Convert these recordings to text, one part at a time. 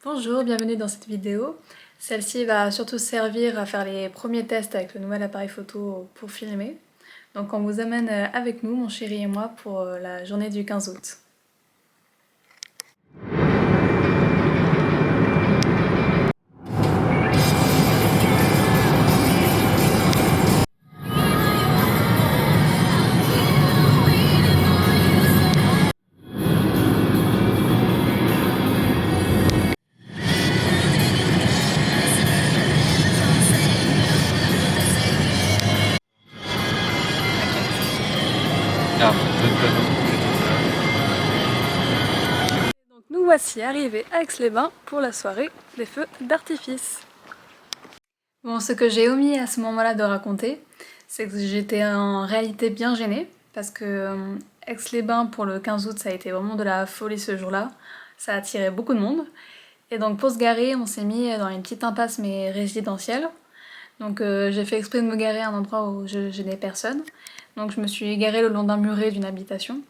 Bonjour, bienvenue dans cette vidéo. Celle-ci va surtout servir à faire les premiers tests avec le nouvel appareil photo pour filmer. Donc on vous amène avec nous, mon chéri et moi, pour la journée du 15 août. Ja, punt. Donc nous voici arrivés à Aix-les-Bains pour la soirée des feux d'artifice. Bon, ce que j'ai omis à ce moment-là de raconter, c'est que j'étais en réalité bien gênée, parce que Aix-les-Bains pour le 15 août, ça a été vraiment de la folie ce jour-là. Ça a attiré beaucoup de monde. Et donc pour se garer, on s'est mis dans une petite impasse mais résidentielle. Donc j'ai fait exprès de me garer à un endroit où je gênais personne. Donc je me suis garée le long d'un muret d'une habitation.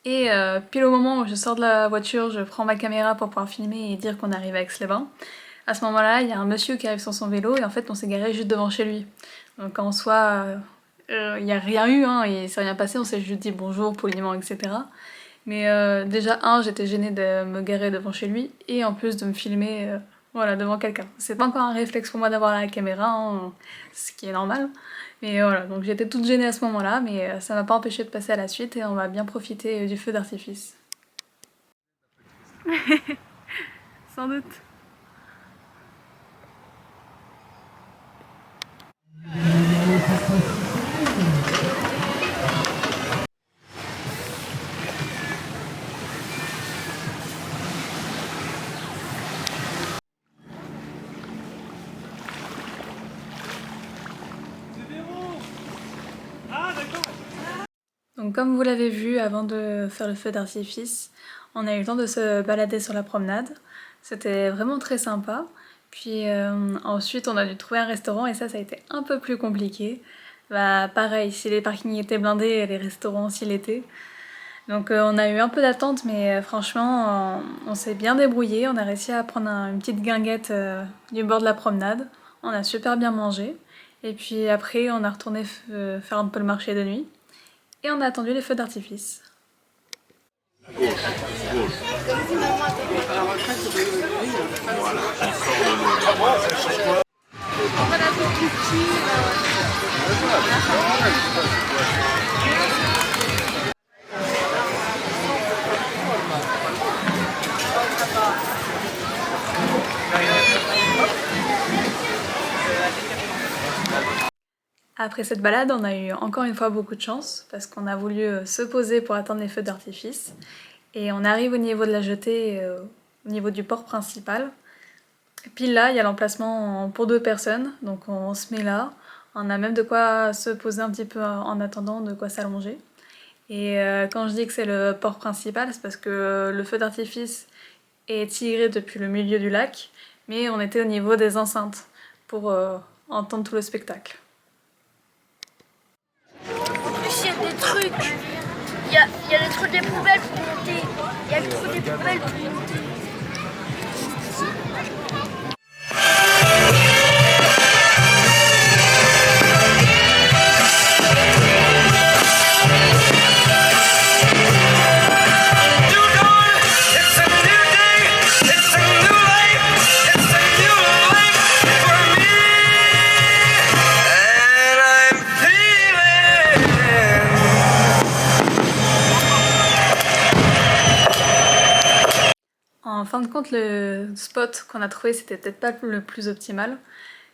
Et pile au moment où je sors de la voiture, je prends ma caméra pour pouvoir filmer et dire qu'on arrive à Aix-les-Bains. À ce moment-là, il y a un monsieur qui arrive sur son vélo et en fait on s'est garé juste devant chez lui. Donc en soi, il n'y a rien eu, hein, il s'est rien passé, on s'est juste dit bonjour poliment, etc. Mais déjà, j'étais gênée de me garer devant chez lui et en plus de me filmer voilà, devant quelqu'un. C'est pas encore un réflexe pour moi d'avoir la caméra, hein, ce qui est normal. Mais voilà, donc j'étais toute gênée à ce moment-là, mais ça m'a pas empêché de passer à la suite et on va bien profiter du feu d'artifice. Sans doute. Donc comme vous l'avez vu avant de faire le feu d'artifice, on a eu le temps de se balader sur la promenade. C'était vraiment très sympa. Puis ensuite on a dû trouver un restaurant et ça a été un peu plus compliqué. Bah pareil, si les parkings étaient blindés, les restaurants aussi l'étaient. Donc on a eu un peu d'attente mais franchement on s'est bien débrouillé. On a réussi à prendre une petite guinguette du bord de la promenade. On a super bien mangé. Et puis après on a retourné faire un peu le marché de nuit. Et on a attendu les feux d'artifice. Après cette balade, on a eu encore une fois beaucoup de chance parce qu'on a voulu se poser pour attendre les feux d'artifice. Et on arrive au niveau de la jetée, au niveau du port principal. Et puis là, il y a l'emplacement pour 2 personnes, donc on se met là. On a même de quoi se poser un petit peu en attendant, de quoi s'allonger. Et quand je dis que c'est le port principal, c'est parce que le feu d'artifice est tiré depuis le milieu du lac, mais on était au niveau des enceintes pour entendre tout le spectacle. Il y a des trucs. Il y a le trou des poubelles pour monter. Il y a le trou des poubelles pour monter. En fin de compte, le spot qu'on a trouvé, c'était peut-être pas le plus optimal,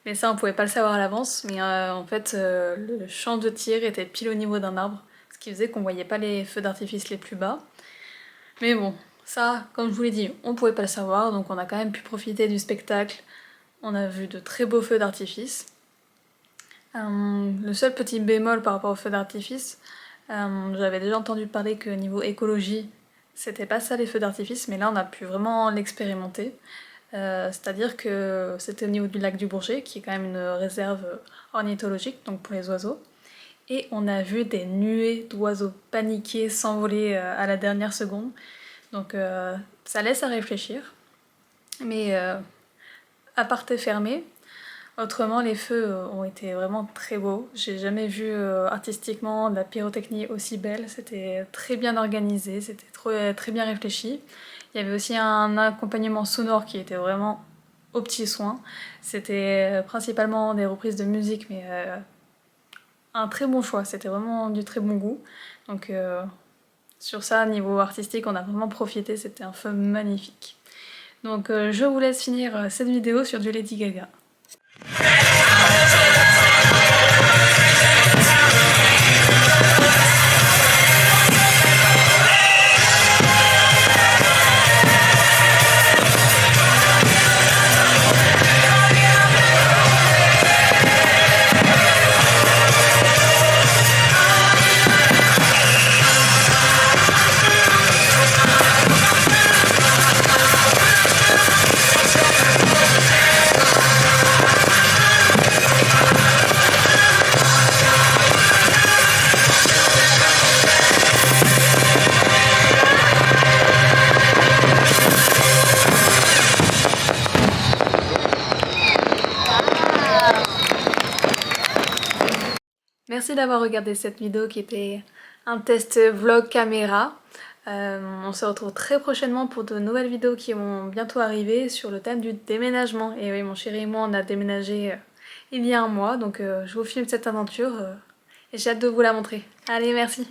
mais ça on pouvait pas le savoir à l'avance, mais en fait le champ de tir était pile au niveau d'un arbre, ce qui faisait qu'on voyait pas les feux d'artifice les plus bas. Mais bon, ça, comme je vous l'ai dit, on pouvait pas le savoir, donc on a quand même pu profiter du spectacle. On a vu de très beaux feux d'artifice. Le seul petit bémol par rapport aux feux d'artifice, j'avais déjà entendu parler que niveau écologie, c'était pas ça les feux d'artifice, mais là on a pu vraiment l'expérimenter. C'est-à-dire que c'était au niveau du lac du Bourget, qui est quand même une réserve ornithologique, donc pour les oiseaux. Et on a vu des nuées d'oiseaux paniqués s'envoler à la dernière seconde. Donc ça laisse à réfléchir. mais aparté fermé. Autrement, les feux ont été vraiment très beaux. J'ai jamais vu artistiquement de la pyrotechnie aussi belle. C'était très bien organisé, c'était très bien réfléchi. Il y avait aussi un accompagnement sonore qui était vraiment aux petits soins. C'était principalement des reprises de musique, mais un très bon choix. C'était vraiment du très bon goût. Donc sur ça, niveau artistique, on a vraiment profité. C'était un feu magnifique. Donc je vous laisse finir cette vidéo sur du Lady Gaga. Merci d'avoir regardé cette vidéo qui était un test vlog caméra. On se retrouve très prochainement pour de nouvelles vidéos qui vont bientôt arriver sur le thème du déménagement. Et oui, mon chéri et moi on a déménagé il y a un mois, donc je vous filme cette aventure et j'ai hâte de vous la montrer. Allez, merci!